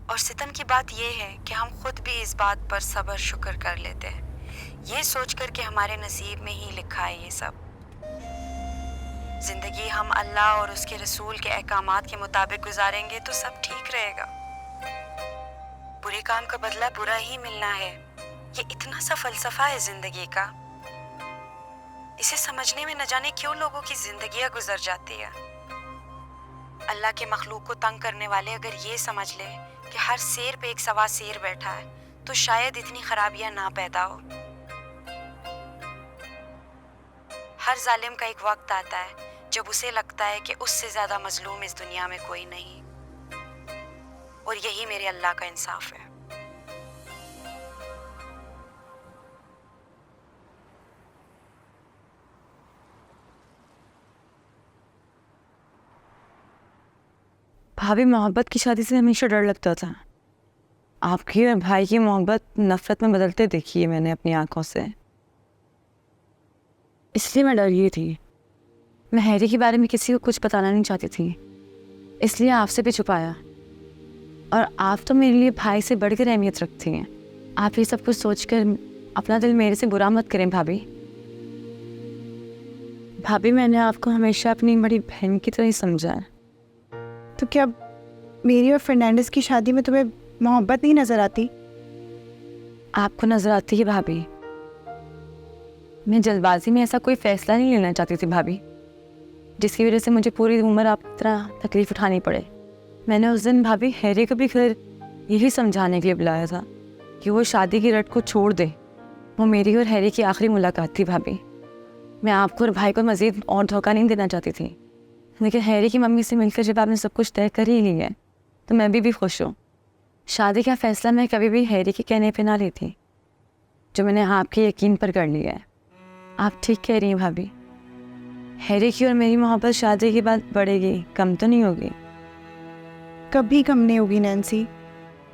और सितम की बात यह है कि हम खुद भी इस बात पर सब्र शुक्र कर लेते हैं, ये सोचकर कि हमारे नसीब में ही लिखा है ये सब। जिंदगी हम अल्लाह और उसके रसूल के अहकामात के मुताबिक गुजारेंगे तो सब ठीक रहेगा। बुरे काम का बदला बुरा ही मिलना है, ये इतना सा फलसफा है जिंदगी का। इसे समझने में न जाने क्यों लोगों की जिंदगियां गुजर जाती है। अल्लाह के मखलूक को तंग करने वाले अगर ये समझ ले कि हर शेर पे एक सवा शेर बैठा है तो शायद इतनी खराबियां ना पैदा हो। हर जालिम का एक वक्त आता है जब उसे लगता है कि उससे ज्यादा मजलूम इस दुनिया में कोई नहीं, और यही मेरे अल्लाह का इंसाफ है। भाभी, मोहब्बत की शादी से हमेशा डर लगता था। आपकी और भाई की मोहब्बत नफरत में बदलते देखी है मैंने अपनी आंखों से, इसलिए मैं डर गई थी। मैं हैरी के बारे में किसी को कुछ बताना नहीं चाहती थी, इसलिए आपसे भी छुपाया। और आप तो मेरे लिए भाई से बढ़कर अहमियत रखती हैं। आप ये सब कुछ सोचकर अपना दिल मेरे से बुरा मत करें भाभी। भाभी, मैंने आपको हमेशा अपनी बड़ी बहन की तरह ही समझा है। तो क्या मेरी और फर्नांडिस की शादी में तुम्हें मोहब्बत नहीं नजर आती? आपको नजर आती है भाभी। मैं जल्दबाजी में ऐसा कोई फैसला नहीं लेना चाहती थी भाभी, जिसकी वजह से मुझे पूरी उम्र आप तरह तकलीफ उठानी पड़े। मैंने उस दिन भाभी हैरी को भी घर यही समझाने के लिए बुलाया था कि वो शादी की रट को छोड़ दे। वो मेरी और हैरी की आखिरी मुलाकात थी भाभी। मैं आपको और भाई को मज़ीद और धोखा नहीं देना चाहती थी, लेकिन हैरी की मम्मी से मिलकर जब आपने सब कुछ तय कर ही लिया है तो मैं भी खुश हूँ। शादी का फैसला मैं कभी भी हैरी के कहने पे ना ली थी, जो मैंने आपके यकीन पर कर लिया है। आप ठीक कह रही हैं भाभी। हैरी की और मेरी मोहब्बत शादी के बाद बढ़ेगी, कम तो नहीं होगी। कभी कम नहीं होगी नैन्सी,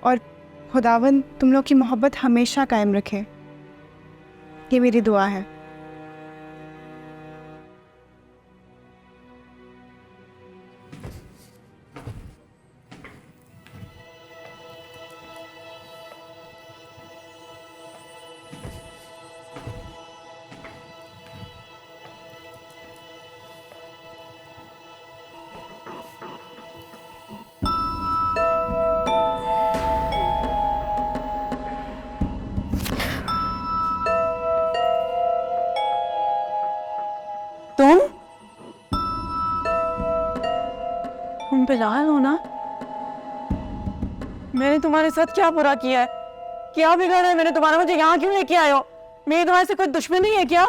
और खुदावन तुम लोग की मोहब्बत हमेशा कायम रखे, ये मेरी दुआ है। तुम बिलाल हो ना? मैंने तुम्हारे साथ क्या बुरा किया है? क्या बिगाड़ा है मैंने तुम्हारा? मुझे यहाँ क्यों लेके आए हो? मेरी तुम्हारे से कोई दुश्मनी है क्या?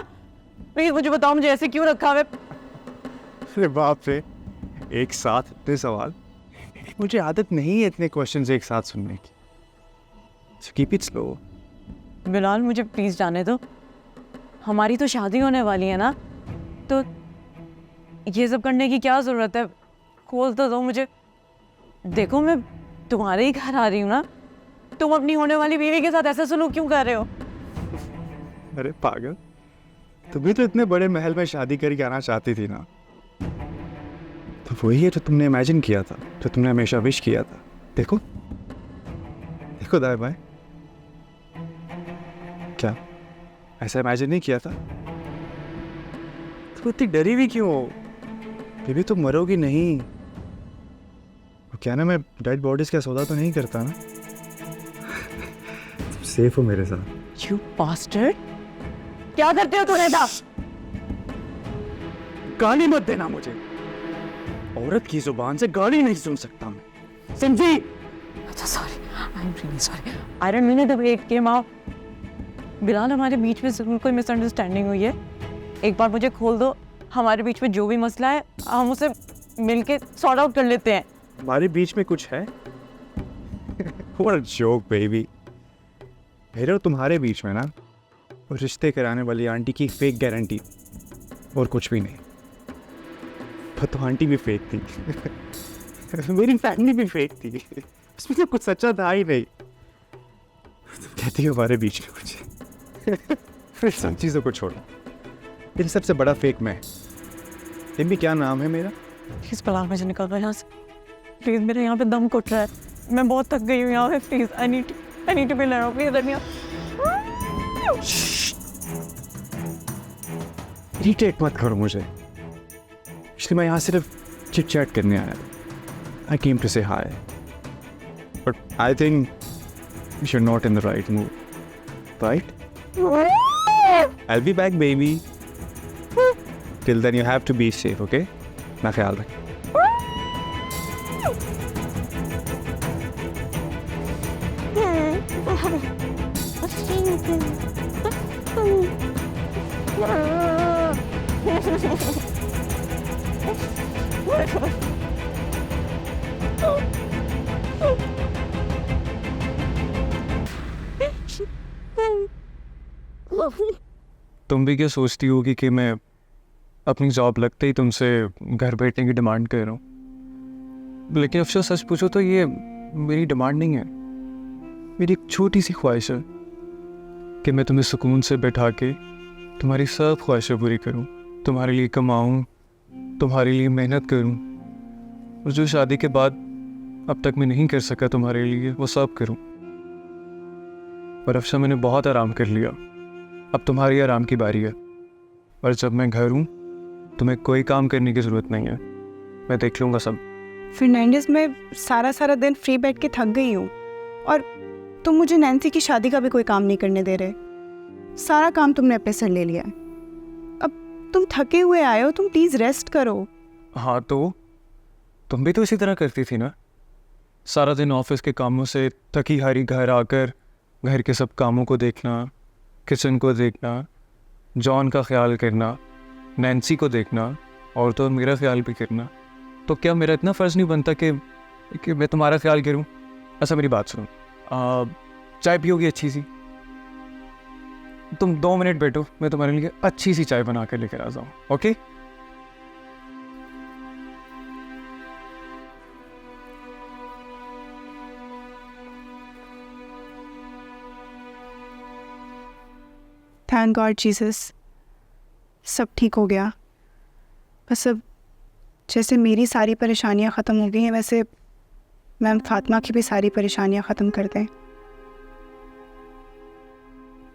प्लीज मुझे बताओ, मुझे ऐसे क्यों रखा है? अरे बाप रे, एक साथ इतने सवाल। मुझे आदत नहीं है इतने क्वेश्चंस एक साथ सुनने की। So keep it slow. Bilal, मुझे प्लीज जाने दो। हमारी तो शादी होने वाली है ना, तो ये सब करने की क्या जरूरत है? खोल तो दो मुझे। देखो, मैं तुम्हारे ही घर आ रही हूँ ना, तुम अपनी होने वाली बीवी के साथ ऐसा सलूक क्यों कर रहे हो? अरे पागल, तुम भी तो इतने बड़े महल में शादी करके आना चाहती थी ना। तो वही है जो तुमने इमेजिन किया था, जो तुमने हमेशा विश किया था। देखो देखो दाएं बाएं, क्या ऐसा इमेजिन नहीं किया था? तुम इतनी डरी हुई क्यों हो? बेबी तुम मरोगी नहीं। क्या ना, मैं डेड बॉडीज का सौदा तो नहीं करता ना। तुम सेफ हो मेरे साथ। You bastard! क्या करते हो तुम ऐसा? गाली मत देना मुझे। औरत की जुबान से गाली नहीं सुन सकता मैं, समझी? अच्छा, sorry, I am really sorry. I don't mean it the way it came out. Bilal, हमारे बीच में जरूर कोई मिसअंडरस्टैंडिंग हुई है। एक बार मुझे खोल दो, हमारे बीच में जो भी मसला है हम उसे मिलके सॉर्ट आउट कर लेते हैं। हमारे बीच में कुछ है? What a joke, baby. मेरे और तुम्हारे बीच में ना, वो रिश्ते कराने वाली आंटी की फेक गारंटी, और कुछ भी नहीं। पर तो आंटी भी फेक थी। मेरी फैमिली भी फेक थी, उसमें तो कुछ सच्चा था ही नहीं। तुम कहती हो हमारे बीच में कुछ। फिर सब चीज़ों को छोड़ो, इन सबसे बड़ा फेक मैं। भी क्या नाम है मेरा? प्लीज बिलाल, मुझे निकल रहा है यहाँ से। प्लीज, मेरे यहाँ पे दम घुट रहा है। मैं बहुत थक गई हूँ यहाँ पे, please I need to be alone, please let me irritate मत करो मुझे, इसलिए मैं यहाँ सिर्फ चिट चैट करने आया था। आई came to say hi, but I think you're not in the right mood, right? I'll be back, baby. Till then, you have to be safe, okay? ना ख्याल रख। तुम भी क्या सोचती होगी कि मैं अपनी जॉब लगते ही तुमसे घर बैठने की डिमांड कर रहा हूँ, लेकिन अफसोस सच पूछो तो ये मेरी डिमांड नहीं है। मेरी एक छोटी सी ख्वाहिश है कि मैं तुम्हें सुकून से बैठा के तुम्हारी सब ख्वाहिशें पूरी करूँ, तुम्हारे लिए कमाऊँ, तुम्हारे लिए मेहनत करूँ, और जो शादी के बाद अब तक मैं नहीं कर सका तुम्हारे लिए वो सब करूँ। पर अफसर मैंने बहुत आराम कर लिया, अब तुम्हारी आराम की बारी है। और जब मैं घर हूँ तुम्हें कोई काम करने की ज़रूरत नहीं है, मैं देख लूँगा सब। फर्नांडिस, मैं सारा दिन फ्री बैठ के थक गई हूँ और तुम मुझे नैन्सी की शादी का भी कोई काम नहीं करने दे रहे। सारा काम तुमने अपने सर ले लिया है। अब तुम थके हुए आए हो, तुम प्लीज़ रेस्ट करो। हाँ तो तुम भी तो इसी तरह करती थी ना, सारा दिन ऑफिस के कामों से थकी हारी घर आकर घर के सब कामों को देखना, किचन को देखना, जॉन का ख्याल करना, नैन्सी को देखना, और तो मेरा ख्याल भी करना। तो क्या मेरा इतना फ़र्ज़ नहीं बनता कि मैं तुम्हारा ख्याल करूं? अच्छा मेरी बात सुनो, चाय पियोगी अच्छी सी? तुम 2 मिनट बैठो, मैं तुम्हारे लिए अच्छी सी चाय बना कर लेकर आ जाऊँ, ओके? थैंक गॉड जीसस, सब ठीक हो गया। बस अब जैसे मेरी सारी परेशानियां ख़त्म हो गई हैं, वैसे मैम फातिमा की भी सारी परेशानियां ख़त्म कर दें।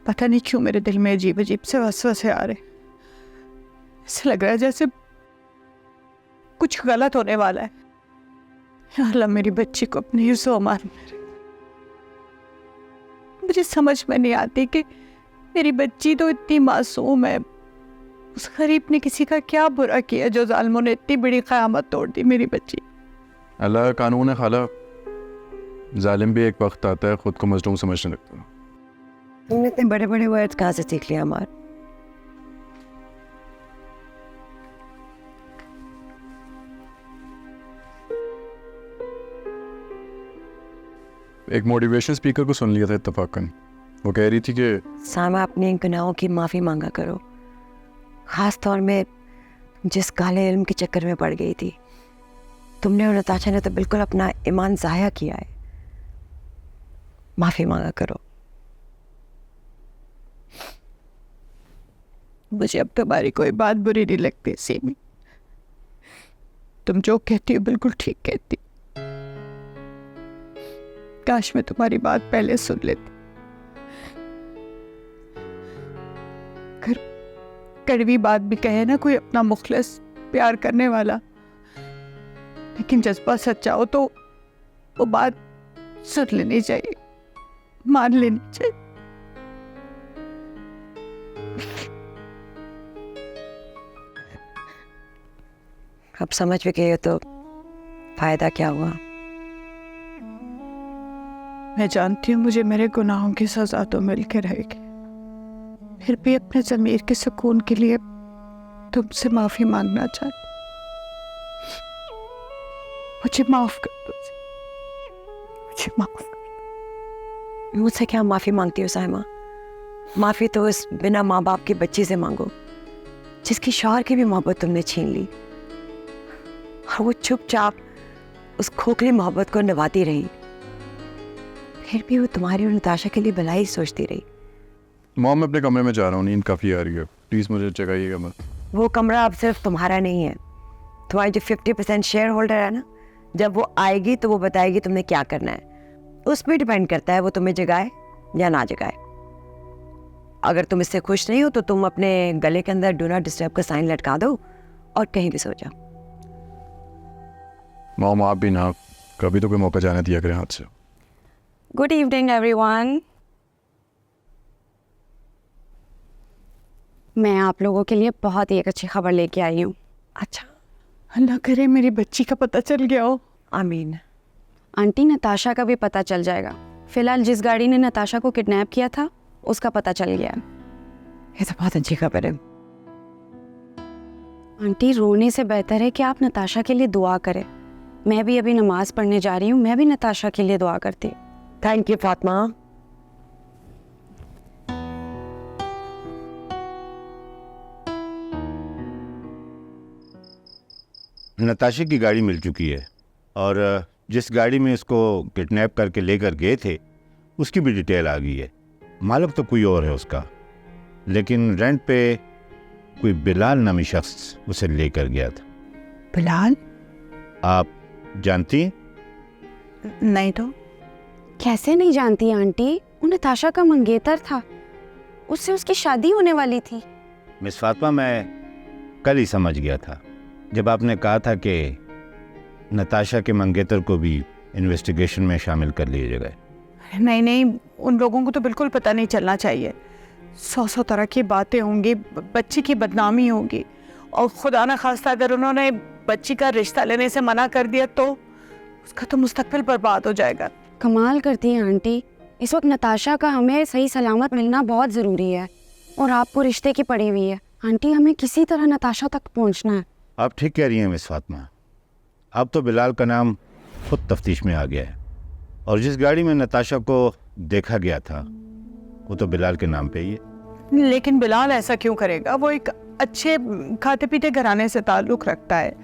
पता नहीं क्यों मेरे दिल में अजीब अजीब से वसवसे आ रहे, ऐसा लग रहा है जैसे कुछ गलत होने वाला है। या अल्लाह मेरी बच्ची को अपने हिस्सों मान। मुझे समझ में नहीं आती कि मेरी बच्ची तो इतनी मासूम है, उस गरीब ने किसी का क्या बुरा किया जो जालिमों ने इतनी बड़ी क़यामत तोड़ दी मेरी बच्ची। अल्लाह का कानून है खाला, जालिम भी एक वक्त आता है खुद को मजलूम समझने लगता है। तुमने इतने बड़े बड़े वर्ड्स कहाँ से सीख लिया अमार? एक मोटिवेशन स्पीकर को सुन लिया था इत्तफाकन, वो कह रही थी कि सामा अपने गुनाहों की माफ़ी मांगा करो, ख़ास तौर में जिस काले इल्म के चक्कर में पड़ गई थी। तुमने और नताशा ने तो बिल्कुल अपना ईमान ज़ाया किया है, माफ़ी मांगा करो। मुझे अब तुम्हारी कोई बात बुरी नहीं लगती सीमी, तुम जो कहती हो बिल्कुल ठीक कहती। काश मैं तुम्हारी बात पहले सुन लेती। कड़वी बात भी कहे ना कोई अपना मुखलिस प्यार करने वाला, लेकिन जज्बा सच्चा हो तो वो बात सुन लेनी चाहिए, मान लेनी चाहिए। अब समझ भी गए हो तो फायदा क्या हुआ? मैं जानती हूँ मुझे मेरे गुनाहों की सजा तो मिल के रहेगी, फिर भी अपने ज़मीर के सुकून के लिए तुमसे माफ़ी मांगना चाहती। मुझे माफ़ कर दो, मुझे माफ़ कर। मुझसे क्या माफ़ी मांगती हो साइमा? माफ़ी तो उस बिना माँ बाप के बच्चे से मांगो जिसकी शौहर की भी मोहब्बत तुमने छीन ली, और वो चुपचाप उस खोखली मोहब्बत को निभाती रही। फिर भी वो तुम्हारी और नताशा के लिए भलाई सोचती रही। मॉम मैं अपने कमरे में जा रहा हूँ, नींद काफ़ी आ रही है, प्लीज़ मुझे जगाइएगा मत। वो कमरा अब सिर्फ तुम्हारा नहीं है, तुम्हारी जो 50% शेयर होल्डर है ना, जब वो आएगी तो वो बताएगी तुमने क्या करना है। उस पर डिपेंड करता है वो तुम्हें जगाए या ना जगाए। अगर तुम इससे खुश नहीं हो तो तुम अपने गले के अंदर डू नॉट डिस्टर्ब का साइन लटका दो और कहीं भी सो जाओ। मॉम आप भी ना कभी तो कोई मौका जाने दिया करें हाथ से। Good evening everyone. मैं आप लोगों के लिए बहुत ही एक अच्छी खबर लेके आई हूँ। अच्छा, अल्लाह करे मेरी बच्ची का पता चल गया हो। आमीन। आंटी नताशा का भी पता चल जाएगा। फिलहाल जिस गाड़ी ने नताशा को किडनैप किया था उसका पता चल गया। ये तो बहुत अच्छी खबर है। आंटी रोने से बेहतर है कि आप नताशा के लिए दुआ करें। मैं भी अभी नमाज पढ़ने जा रही हूँ, मैं भी नताशा के लिए दुआ करती हूँ। Thank you Fatima. नताशा की गाड़ी मिल चुकी है और जिस गाड़ी में इसको किडनैप करके लेकर गए थे उसकी भी डिटेल आ गई है। मालिक तो कोई और है उसका, लेकिन रेंट पे कोई बिलाल नामी शख्स उसे लेकर गया था। बिलाल? आप जानती हैं? नहीं तो। कैसे नहीं जानती आंटी? वो नताशा का मंगेतर था, उससे उसकी शादी होने वाली थी। मिस फातिमा, मैं कल ही समझ गया था जब आपने कहा था कि नताशा के मंगेतर को भी इन्वेस्टिगेशन में शामिल कर लिया जाएगा। नहीं नहीं, उन लोगों को तो बिल्कुल पता नहीं चलना चाहिए। 100 तरह की बातें होंगी, बच्ची की बदनामी होगी, और खुदा न खास्ता अगर उन्होंने बच्ची का रिश्ता लेने से मना कर दिया तो उसका तो मुस्तकबिल बर्बाद हो जाएगा। कमाल करती है आंटी। इस वक्त नताशा का हमें सही सलामत मिलना बहुत ज़रूरी है और आपको रिश्ते की पड़ी हुई है। आंटी हमें किसी तरह नताशा तक पहुंचना है। आप ठीक कह रही हैं मिस फातिमा। अब तो बिलाल का नाम खुद तफ्तीश में आ गया है और जिस गाड़ी में नताशा को देखा गया था वो तो बिलाल के नाम पे ही है। लेकिन बिलाल ऐसा क्यों करेगा? वो एक अच्छे खाते पीते घराने से ताल्लुक़ रखता है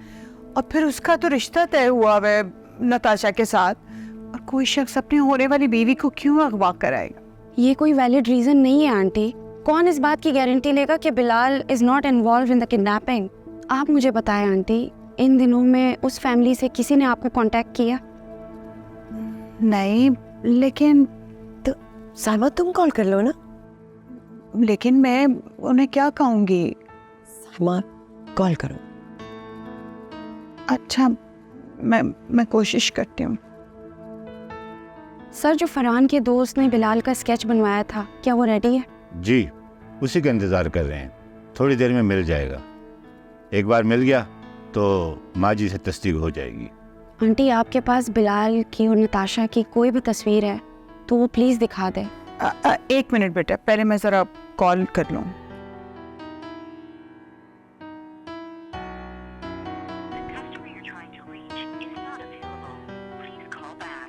और फिर उसका तो रिश्ता तय हुआ है नताशा के साथ, और कोई शख्स अपनी होने वाली बीवी को क्यों अगवा कराएगा? ये कोई वैलिड रीज़न नहीं है आंटी। कौन इस बात की गारंटी लेगा कि Bilal is not involve in the kidnapping? आप मुझे बताएं आंटी, इन दिनों में उस फैमिली से किसी ने आपको कांटेक्ट किया? नहीं, लेकिन तो सालमा तुम कॉल कर लो ना। लेकिन मैं उन्हें क्या कहूँगी? सालमा कॉल करो। अच्छा, मैं कोशिश करती हूँ। सर, जो फरहान के दोस्त ने बिलाल का स्केच बनवाया था, क्या वो रेडी है? जी, उसी का इंतज़ार कर रहे हैं। थोड़ी देर में मिल जाएगा। एक बार मिल गया तो माँ जी से तस्दीक हो जाएगी। आंटी आपके पास बिलाल की और नताशा की कोई भी तस्वीर है तो वो प्लीज़ दिखा दे। 1 मिनट बेटा, पहले मैं ज़रा कॉल कर लूँ।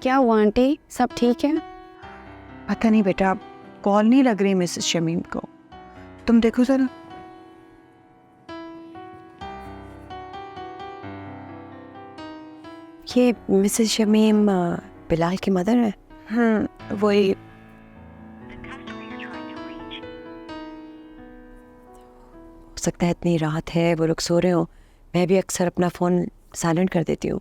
क्या हुआ आंटी, सब ठीक है? पता नहीं बेटा, कॉल नहीं लग रही मिसेस शमीम को। तुम देखो ज़रा। ये मिसेस शमीम बिलाल की मदर है? वही। हो सकता है इतनी रात है वो लोग सो रहे हो। मैं भी अक्सर अपना फ़ोन साइलेंट कर देती हूँ।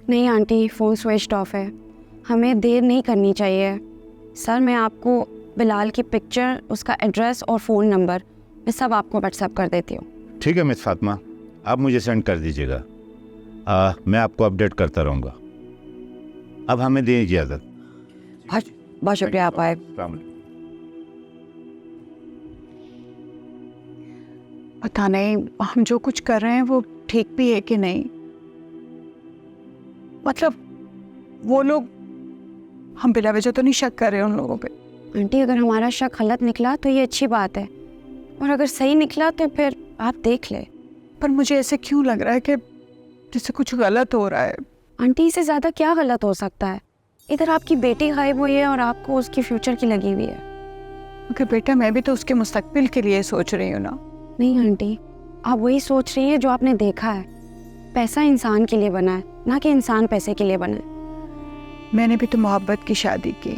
नहीं आंटी, फ़ोन स्विच ऑफ है। हमें देर नहीं करनी चाहिए। सर, मैं आपको बिलाल की पिक्चर, उसका एड्रेस और फ़ोन नंबर मैं सब आपको व्हाट्सएप कर देती हूँ। ठीक है मिस फातिमा, आप मुझे सेंड कर दीजिएगा। मैं आपको अपडेट करता रहूँगा। अब हमें दें इजाज़त। बहुत शुक्रिया आप आए। पता नहीं हम जो कुछ कर रहे हैं वो ठीक भी है कि नहीं। मतलब वो लोग, हम बिला वजह तो नहीं शक कर रहे हैं उन लोगों पे। आंटी, अगर हमारा शक गलत निकला तो ये अच्छी बात है, और अगर सही निकला तो फिर आप देख ले। पर मुझे ऐसे क्यों लग रहा है कि जैसे कुछ गलत हो रहा है। आंटी, इससे ज़्यादा क्या गलत हो सकता है? इधर आपकी बेटी गायब हुई है और आपको उसकी फ्यूचर की लगी हुई है। क्योंकि बेटा मैं भी तो उसके मुस्तकबिल के लिए सोच रही हूँ ना। नहीं आंटी, आप वही सोच रही हैं जो आपने देखा है। पैसा इंसान के लिए बना है, ना कि इंसान पैसे के लिए बना है। मैंने भी तो मोहब्बत की शादी की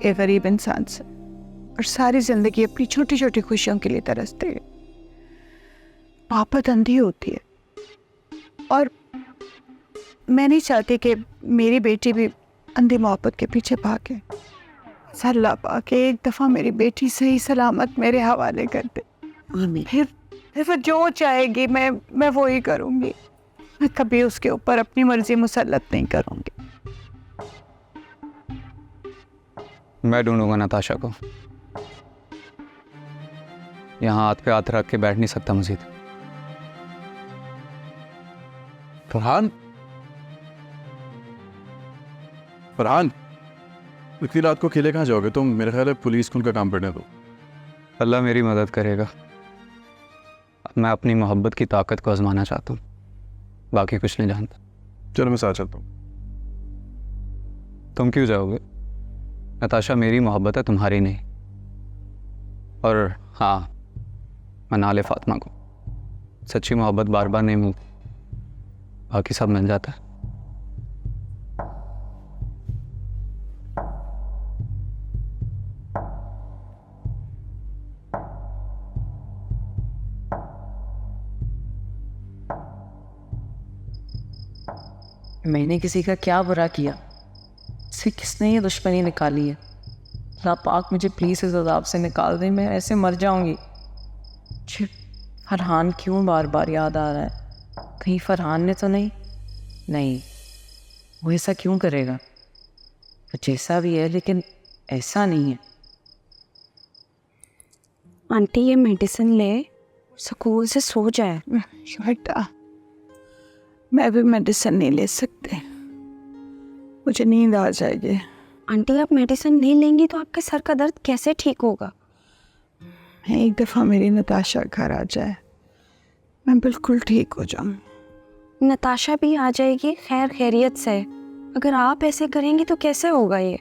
एक गरीब इंसान से, और सारी जिंदगी अपनी छोटी छोटी खुशियों के लिए तरसते हैं। मोहब्बत अंधी होती है और मैं नहीं चाहती कि मेरी बेटी भी अंधी मोहब्बत के पीछे भागे। अल्लाह पाक एक दफ़ा मेरी बेटी सही सलामत मेरे हवाले कर दे। आमीन। फिर वो जो चाहेगी मैं वो ही करूँगी। मैं कभी उसके ऊपर अपनी मर्जी मुसल्लत नहीं करूँगी। मैं ढूंढूंगा नताशा को। यहाँ हाथ पे हाथ रख के बैठ नहीं सकता मजीद। फरहान, फरहान, इतनी रात को अकेले कहाँ जाओगे तुम? मेरे ख्याल है पुलिस को उनका काम पड़ने दो। अल्लाह मेरी मदद करेगा। मैं अपनी मोहब्बत की ताकत को आजमाना चाहता हूँ, बाकी कुछ नहीं जानता। चलो मैं साथ चलता हूँ। तुम क्यों जाओगे? नताशा मेरी मोहब्बत है, तुम्हारी नहीं। और हाँ, मना ले फातिमा को। सच्ची मोहब्बत बार बार नहीं मिलती, बाकी सब मिल जाता है। मैंने किसी का क्या बुरा किया? इससे किसने ये दुश्मनी निकाली है? अल्लाह पाक मुझे प्लीज़ इस अज़ाब से निकाल दे, मैं ऐसे मर जाऊंगी। मुझे फरहान क्यों बार बार याद आ रहा है? कहीं फरहान ने तो नहीं, वो ऐसा क्यों करेगा? वो जैसा भी है लेकिन ऐसा नहीं है। आंटी ये मेडिसिन ले, सुकून से सो जाए। बेटा, मैं भी मेडिसिन नहीं ले सकती, मुझे नींद आ जाएगी। आंटी आप मेडिसिन नहीं लेंगी तो आपके सर का दर्द कैसे ठीक होगा? एक दफ़ा मेरी नताशा घर आ जाए, मैं बिल्कुल ठीक हो जाऊंगी। नताशा भी आ जाएगी खैर खैरियत से। अगर आप ऐसे करेंगी तो कैसे होगा ये?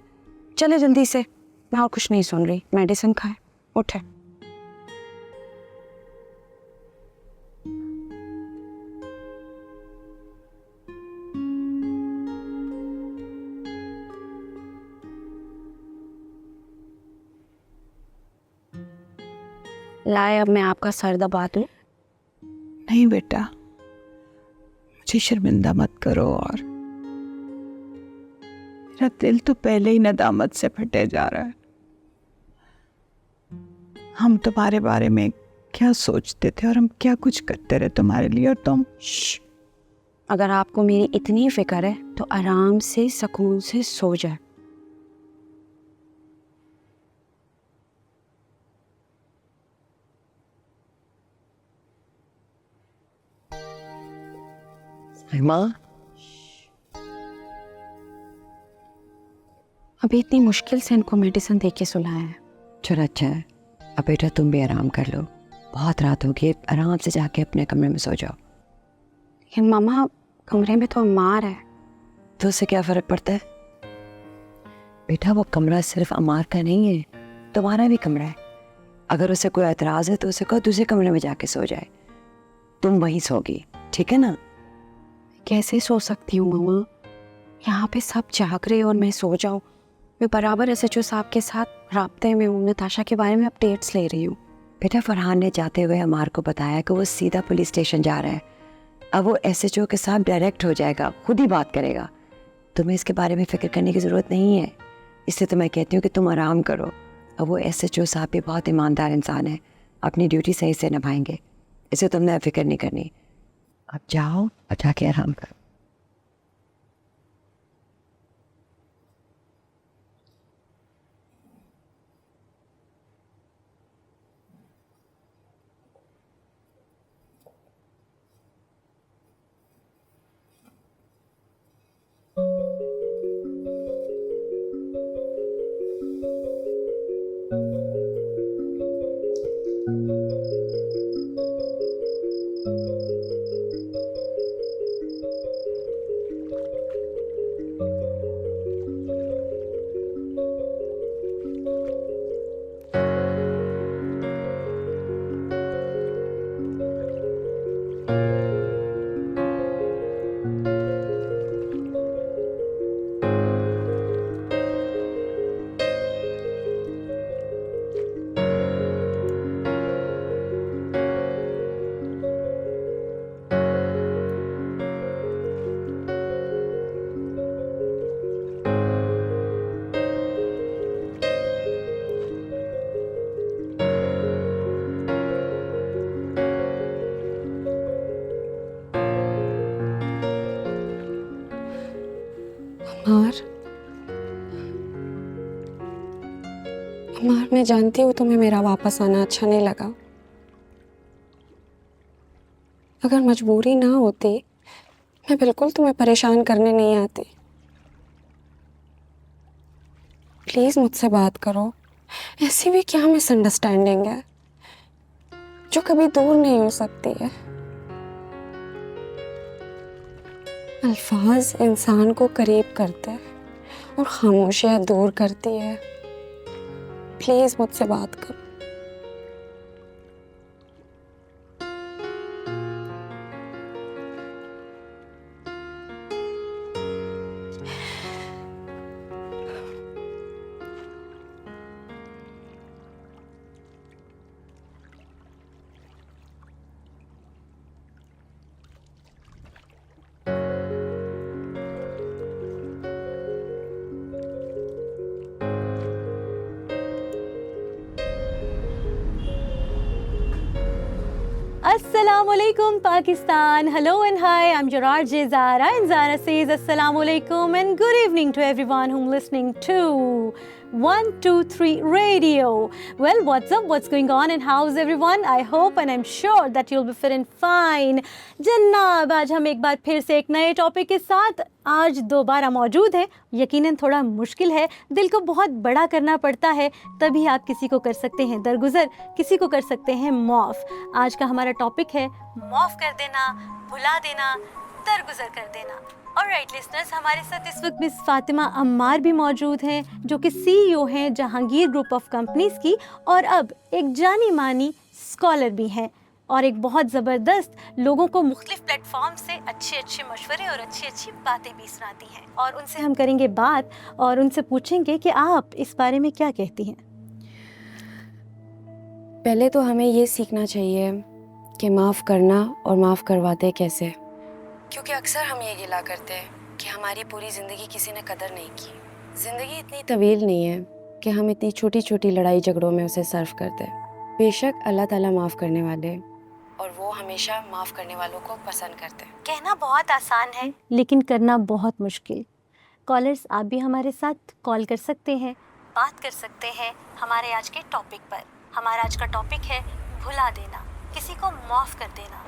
चले जल्दी से, मैं और कुछ नहीं सुन रही। मेडिसिन खाए, उठे। लाए, अब मैं आपका सर दबा दूं? नहीं बेटा, मुझे शर्मिंदा मत करो। और मेरा दिल तो पहले ही नदामत से फटे जा रहा है। हम तुम्हारे बारे में क्या सोचते थे और हम क्या कुछ करते रहे तुम्हारे लिए, और तुम अगर आपको मेरी इतनी फिक्र है तो आराम से सुकून से सो जाए। माँ, अभी इतनी मुश्किल से इनको मेडिसिन दे के सुलाया है। चलो अच्छा है। अब बेटा तुम भी आराम कर लो, बहुत रात हो गई, आराम से जाके अपने कमरे में सो जाओ। लेकिन मामा, कमरे में तो अम्मार है। तो उससे क्या फ़र्क पड़ता है बेटा? वो कमरा सिर्फ अमार का नहीं है, तुम्हारा भी कमरा है। अगर उसे कोई एतराज़ है तो उसे कहो दूसरे कमरे में जाके सो जाए, तुम वहीं सोगी, ठीक है ना? कैसे सो सकती हूँ मामा? यहाँ पे सब जाग रहे और मैं सो जाऊँ? मैं बराबर SHO साहब के साथ राब्ते में हूँ, नताशा के बारे में अपडेट्स ले रही हूँ। बेटा फरहान ने जाते हुए अमार को बताया कि वो सीधा पुलिस स्टेशन जा रहा है। अब वो SHO के साथ डायरेक्ट हो जाएगा, खुद ही बात करेगा। तुम्हें इसके बारे में फ़िक्र करने की ज़रूरत नहीं है, इसलिए तो मैं कहती हूँ कि तुम आराम करो। अब वो SHO साहब भी बहुत ईमानदार इंसान है, अपनी ड्यूटी सही से निभाएंगे, इसे तुमने फिक्र नहीं करनी। अब जाओ और जाके आराम करो। अमार, अमार, मैं जानती हूँ तुम्हें मेरा वापस आना अच्छा नहीं लगा। अगर मजबूरी ना होती मैं बिल्कुल तुम्हें परेशान करने नहीं आती। प्लीज मुझसे बात करो। ऐसी भी क्या मिसअंडरस्टैंडिंग है जो कभी दूर नहीं हो सकती है? अल्फाज इंसान को करीब करते हैं और खामोशियां दूर करती है। प्लीज मुझसे बात करो। Assalamualaikum Pakistan. Hello and hi, I'm Gerard J. Zara and Zara says Assalamualaikum and good evening to everyone who's listening to 123 Radio. Well, what's up? What's going on and how's everyone? I hope and I'm sure that you'll be feeling fine. जन्नाब, आज हम एक बार फिर से एक नए topic के साथ आज दोबारा मौजूद है। यकीनन थोड़ा मुश्किल है, दिल को बहुत बड़ा करना पड़ता है, तभी आप किसी को कर सकते हैं दरगुजर, किसी को कर सकते हैं माफ़। आज का हमारा टॉपिक है माफ़ कर देना, भुला देना, दरगुजर कर देना। ऑलराइट लिसनर्स, हमारे साथ इस वक्त मिस फातिमा अम्मार भी मौजूद हैं, जो कि CEO हैं जहांगीर ग्रुप ऑफ कंपनीज़ की, और अब एक जानी मानी स्कॉलर भी हैं, और एक बहुत ज़बरदस्त लोगों को मुख्तलिफ प्लेटफॉर्म से अच्छे अच्छे मशवरे और अच्छी अच्छी बातें भी सुनाती हैं। और उनसे हम करेंगे बात और उनसे पूछेंगे कि आप इस बारे में क्या कहती हैं। पहले तो हमें ये सीखना चाहिए कि माफ़ करना और माफ़ करवाते कैसे, क्योंकि अक्सर हम ये गिला करते हैं कि हमारी पूरी ज़िंदगी किसी ने कदर नहीं की। ज़िंदगी इतनी तवील नहीं है कि हम इतनी छोटी छोटी लड़ाई झगड़ों में उसे सर्व कर दें। बेशक अल्लाह ताला माफ़ करने वाले, और वो हमेशा माफ़ करने वालों को पसंद करते हैं। कहना बहुत आसान है लेकिन करना बहुत मुश्किल। कॉलर्स, आप भी हमारे साथ कॉल कर सकते हैं, बात कर सकते हैं हमारे आज के टॉपिक पर। हमारा आज का टॉपिक है भुला देना, किसी को माफ़ कर देना।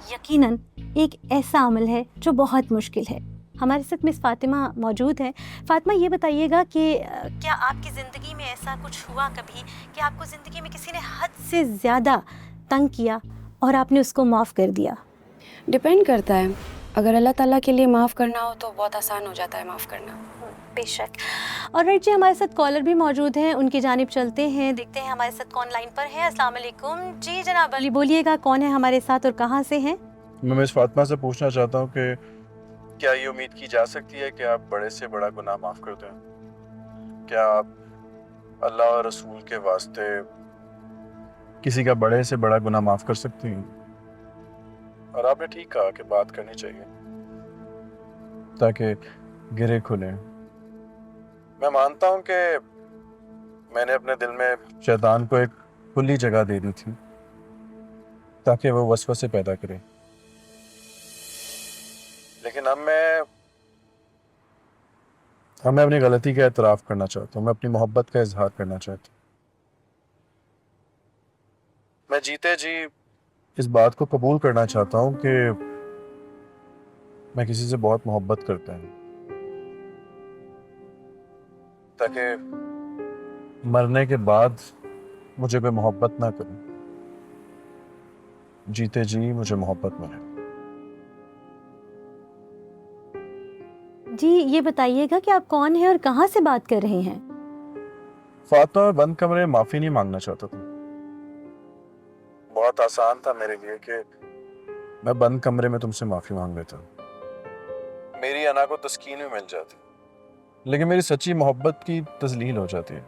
यकीनन एक ऐसा अमल है जो बहुत मुश्किल है। हमारे साथ मिस फातिमा मौजूद है। फातिमा, ये बताइएगा कि क्या आपकी ज़िंदगी में ऐसा कुछ हुआ कभी कि आपको ज़िंदगी में किसी ने हद से ज़्यादा तंग किया और आपने उसको माफ़ कर दिया? डिपेंड करता है। अगर अल्लाह ताला के लिए माफ़ करना हो तो बहुत आसान हो जाता है माफ़ करना। बेशक। और राइट जी, हमारे साथ कॉलर भी मौजूद हैं, उनकी जानिब चलते हैं, देखते हैं हमारे साथ कौन लाइन पर है। अस्सलाम वालेकुम जी जनाब, अली बोलिएगा कौन है हमारे साथ और कहाँ से हैं? मैं मिस फातिमा से पूछना चाहता हूँ कि क्या ये उम्मीद की जा सकती है कि आप बड़े से बड़ा गुनाह माफ़ कर दें? क्या आप अल्लाह और रसूल के वास्ते किसी का बड़े से बड़ा गुनाह माफ़ कर सकती हैं? और आपने ठीक कहा कि बात करनी चाहिए ताकि गिरे खुले। मैं मानता हूं कि मैंने अपने दिल में शैतान को एक खुली जगह दे दी थी ताकि वो वसवसे पैदा करे, लेकिन अब मैं अपनी गलती का एतराफ़ करना चाहता हूँ। मैं अपनी मोहब्बत का इजहार करना चाहता हूँ। मैं जीते जी इस बात को कबूल करना चाहता हूँ कि मैं किसी से बहुत मोहब्बत करता हूँ, ताकि मरने के बाद मुझे कोई मोहब्बत ना करे, जीते जी मुझे मोहब्बत मिले। जी, ये बताइएगा कि आप कौन हैं और कहाँ से बात कर रहे हैं? फातिमा, मैं बंद कमरे में माफ़ी नहीं मांगना चाहता था। बहुत आसान था मेरे लिए कि मैं बंद कमरे में तुमसे माफ़ी मांग लेता, मेरी अना को तस्कीन भी मिल जाती, लेकिन मेरी सच्ची मोहब्बत की तजलील हो जाती है।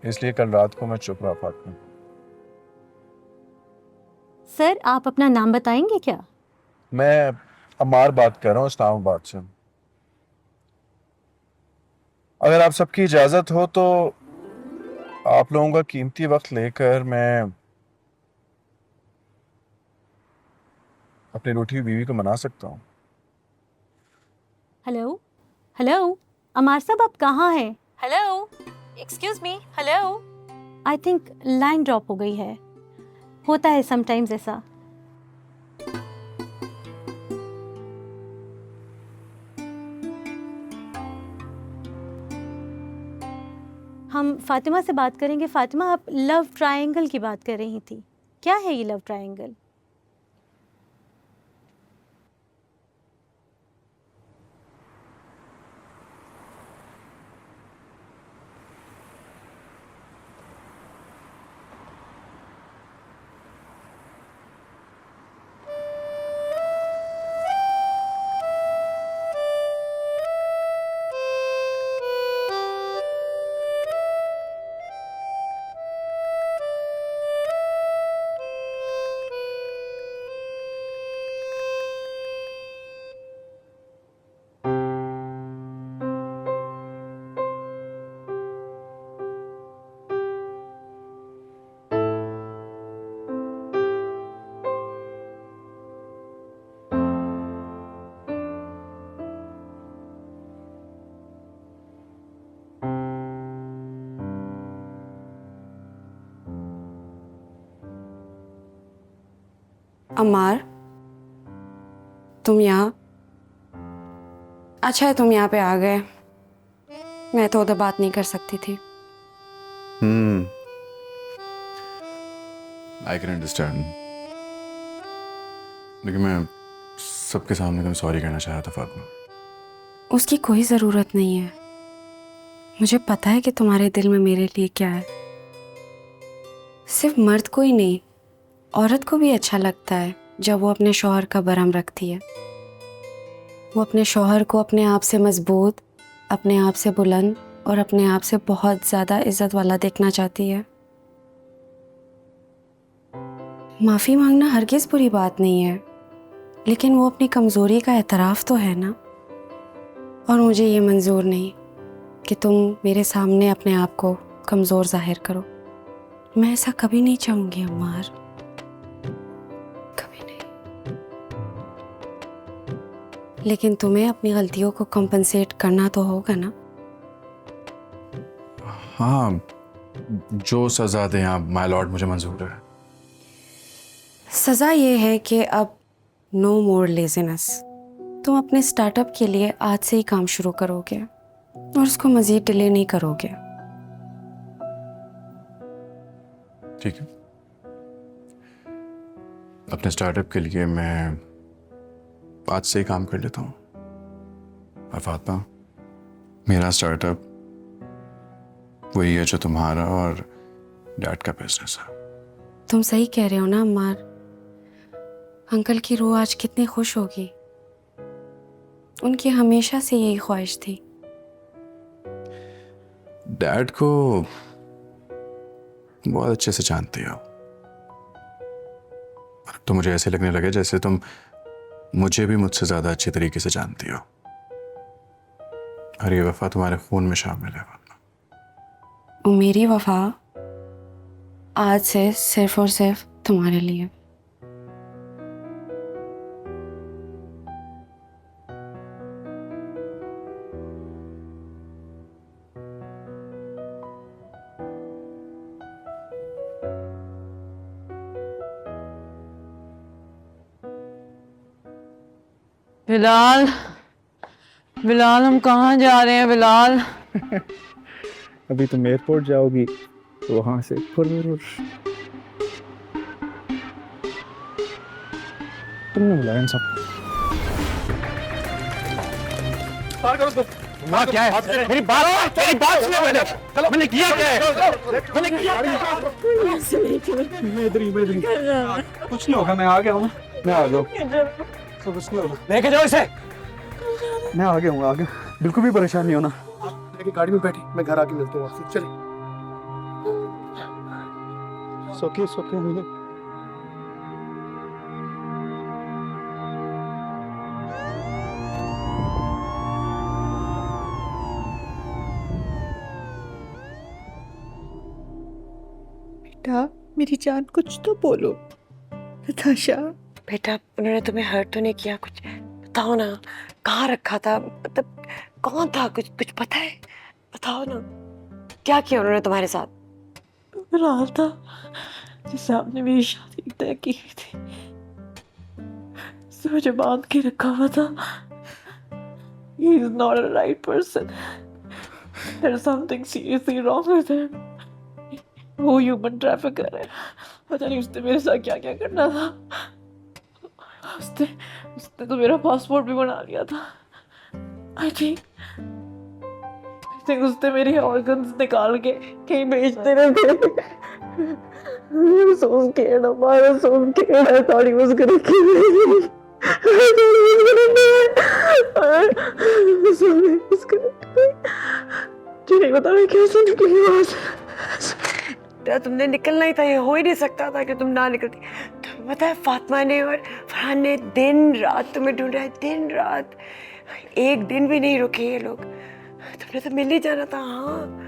इसलिए कल रात को मैं चुप रहा फातिमा। सर, आप अपना नाम बताएंगे क्या? मैं अमार बात कर रहा हूँ इस्लामाबाद से। अगर आप सबकी इजाज़त हो तो आप लोगों का कीमती वक्त लेकर मैं अपनी रूठी हुई बीवी को मना सकता हूँ। हेलो हेलो अमार साहब, आप कहाँ हैं? Hello, excuse me, hello. I think line drop हो गई है, होता है समटाइम्स ऐसा। हम फातिमा से बात करेंगे। फातिमा, आप लव ट्रायंगल की बात कर रही थी, क्या है ये लव ट्रायंगल? अमार, तुम यहाँ? अच्छा है तुम यहाँ पे आ गए, मैं तो उधर बात नहीं कर सकती थी। आई कैन अंडरस्टैंड, लेकिन मैं सबके सामने तुम्हें सॉरी कहना चाहा था फातिमा। उसकी कोई ज़रूरत नहीं है, मुझे पता है कि तुम्हारे दिल में मेरे लिए क्या है। सिर्फ मर्द को ही नहीं, औरत को भी अच्छा लगता है जब वो अपने शौहर का बरम रखती है। वो अपने शौहर को अपने आप से मजबूत, अपने आप से बुलंद और अपने आप से बहुत ज़्यादा इज्जत वाला देखना चाहती है। माफ़ी मांगना हरगिज़ बुरी बात नहीं है, लेकिन वो अपनी कमज़ोरी का एतराफ़ तो है ना। और मुझे ये मंजूर नहीं कि तुम मेरे सामने अपने आप को कमज़ोर ज़ाहिर करो। मैं ऐसा कभी नहीं चाहूँगी अम्मार, कभी नहीं। लेकिन तुम्हें अपनी गलतियों को कंपनसेट करना तो होगा ना। हाँ, जो सज़ा दें आप माय लॉर्ड, मुझे मंजूर है। सज़ा ये है कि अब नो मोर लेजीनेस। तुम अपने स्टार्टअप के लिए आज से ही काम शुरू करोगे और उसको मज़ीद डिले नहीं करोगे। ठीक है, अपने स्टार्टअप के लिए मैं आज से ही काम कर लेता हूँ। और फातिमा, मेरा स्टार्टअप वही है जो तुम्हारा और डैड का बिजनेस है। तुम सही कह रहे हो ना अम्मार, अंकल की रूह आज कितनी खुश होगी। उनकी हमेशा से यही ख्वाहिश थी। डैड को बहुत अच्छे से जानती हो। तो मुझे ऐसे लगने लगे जैसे तुम मुझे भी मुझसे ज्यादा अच्छी तरीके से जानती हो। और ये वफा तुम्हारे खून में शामिल है। और मेरी वफा आज से सिर्फ और सिर्फ तुम्हारे लिए। बिलाल, बिलाल हम कहाँ जा रहे हैं बिलाल? अभी तुम एयरपोर्ट जाओगी तो वहां से तुमने बुलाया इन सब। क्या है? मेरी बात सुनो। मैंने किया क्या है? मैं इधर ही कुछ नहीं होगा, मैं आ गया हूँ। मैं आ गया हूँ, कुछ नहीं होगा। लेके जाओ इसे। मैं आ गया हूँ, आ गया। बिल्कुल भी परेशान नहीं होना। आप लेके गाड़ी में बैठी, मैं घर आके मिलता हूँ आपसे। चलिए। सोके बेटा मेरी जान, कुछ तो बोलो। नताशा, बेटा, उन्होंने तुम्हें हर्ट तो नहीं किया? कुछ बताओ ना, कहाँ रखा था? मतलब कौन था? कुछ कुछ पता है? बताओ ना, क्या किया उन्होंने तुम्हारे साथ? रहा था जिससे आपने मेरी शादी तय की थी, उसने मुझे बांध के रखा हुआ था। He is not a right person. There's something seriously wrong with him. वो ह्यूमन ट्रैफिकर है। पता नहीं उसने मेरे साथ क्या क्या करना था। उसने उसने तो मेरा पासपोर्ट भी बना लिया था। I think उसने मेरे ऑर्गन्स निकाल के कहीं भेज देने थे। I'm so scared of her. I'm so scared. I thought he was gonna kill me. I thought he was gonna do it. I thought he was gonna do it. मुझे नहीं पता मैं कैसे निकली वहाँ से। तुमने निकलना ही था, ये हो ही नहीं सकता था कि तुम ना निकलती। तुम्हें पता है फातिमा ने और फरहान ने दिन रात तुम्हें ढूंढा है, दिन रात, एक दिन भी नहीं रुके ये लोग। तुमने तो मिल ही जाना था। हाँ,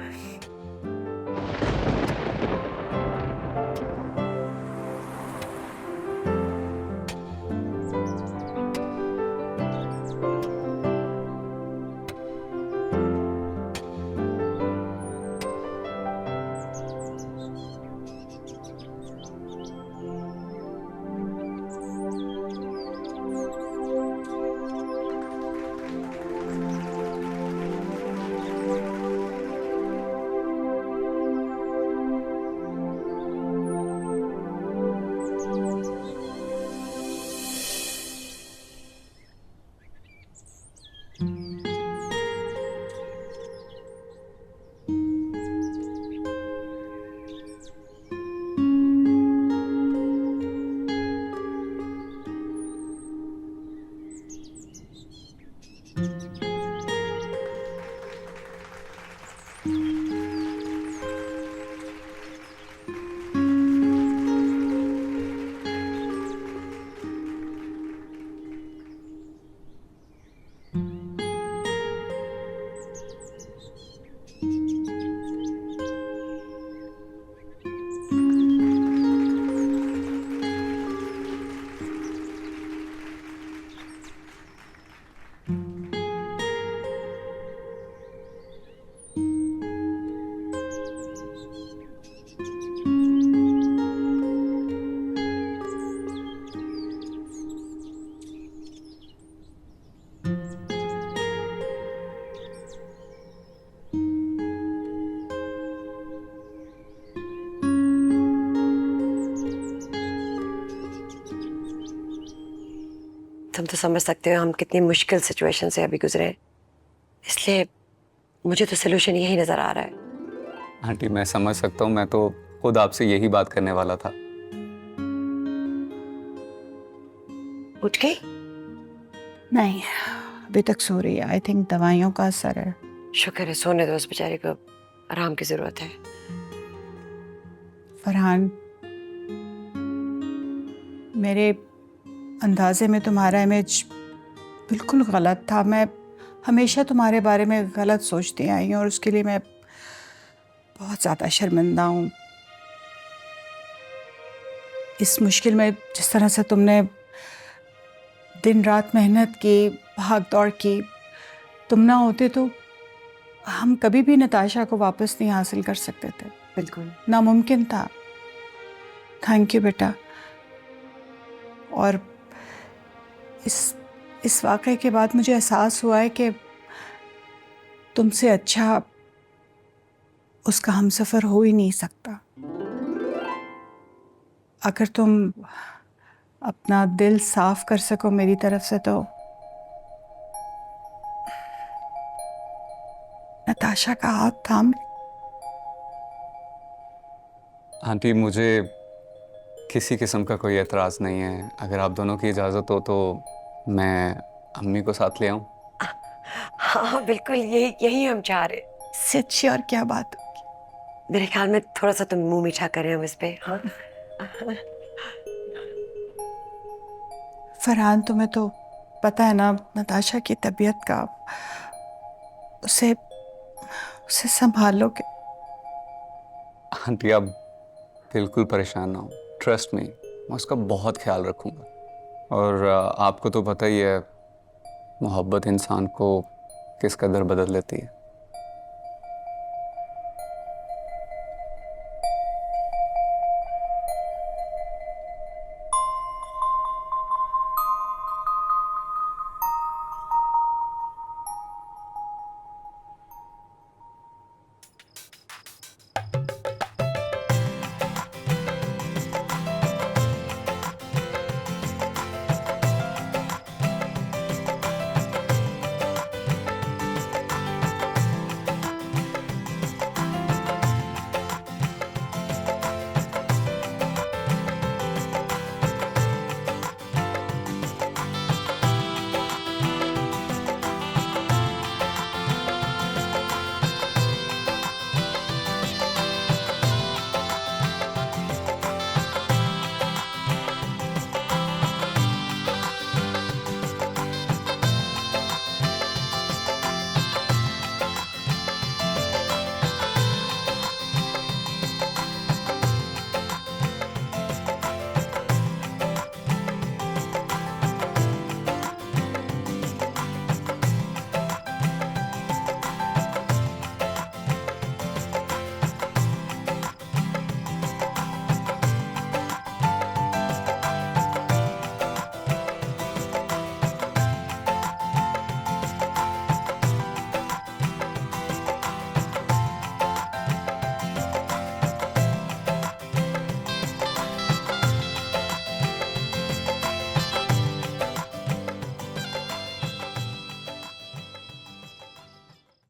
तुम तो समझ सकते हो हम कितनी मुश्किल सिचुएशन से अभी गुजरे, इसलिए मुझे तो सोल्यूशन यही नजर आ रहा है। आंटी मैं समझ सकता हूँ, मैं तो खुद आपसे यही बात करने वाला था। उठ गई? नहीं, अभी तक सो रही है। आई थिंक दवाइयों का असर है। शुक्र है, सोने दो, उस बेचारे को आराम की जरूरत है। फरहान, मेरे अंदाजे में तुम्हारा इमेज बिल्कुल गलत था। मैं हमेशा तुम्हारे बारे में गलत सोचती आई हूँ और उसके लिए मैं बहुत ज़्यादा शर्मिंदा हूँ। इस मुश्किल में जिस तरह से तुमने दिन रात मेहनत की, भाग दौड़ की, तुम ना होते तो हम कभी भी नताशा को वापस नहीं हासिल कर सकते थे। बिल्कुल नामुमकिन था। थैंक यू बेटा। और इस वाक़े के बाद मुझे एहसास हुआ है कि तुमसे अच्छा उसका हमसफ़र हो ही नहीं सकता। अगर तुम अपना दिल साफ कर सको मेरी तरफ से तो नताशा का हाथ थाम। आंटी मुझे किसी किस्म का कोई एतराज़ नहीं है। अगर आप दोनों की इजाज़त हो तो मैं अम्मी को साथ ले आऊँ। हाँ बिल्कुल, यही हम चाह रहे। इससे अच्छी और क्या बात होगी। मेरे ख्याल में थोड़ा सा तुम मुंह मीठा करें हम इस पे। हाँ फरहान, तुम्हें तो पता है ना नताशा की तबीयत का। उसे संभालोगे। आंटी आप बिल्कुल परेशान ना हो, ट्रस्ट मी, मैं उसका बहुत ख्याल रखूँगा। और आपको तो पता ही है मोहब्बत इंसान को किस कदर बदल लेती है।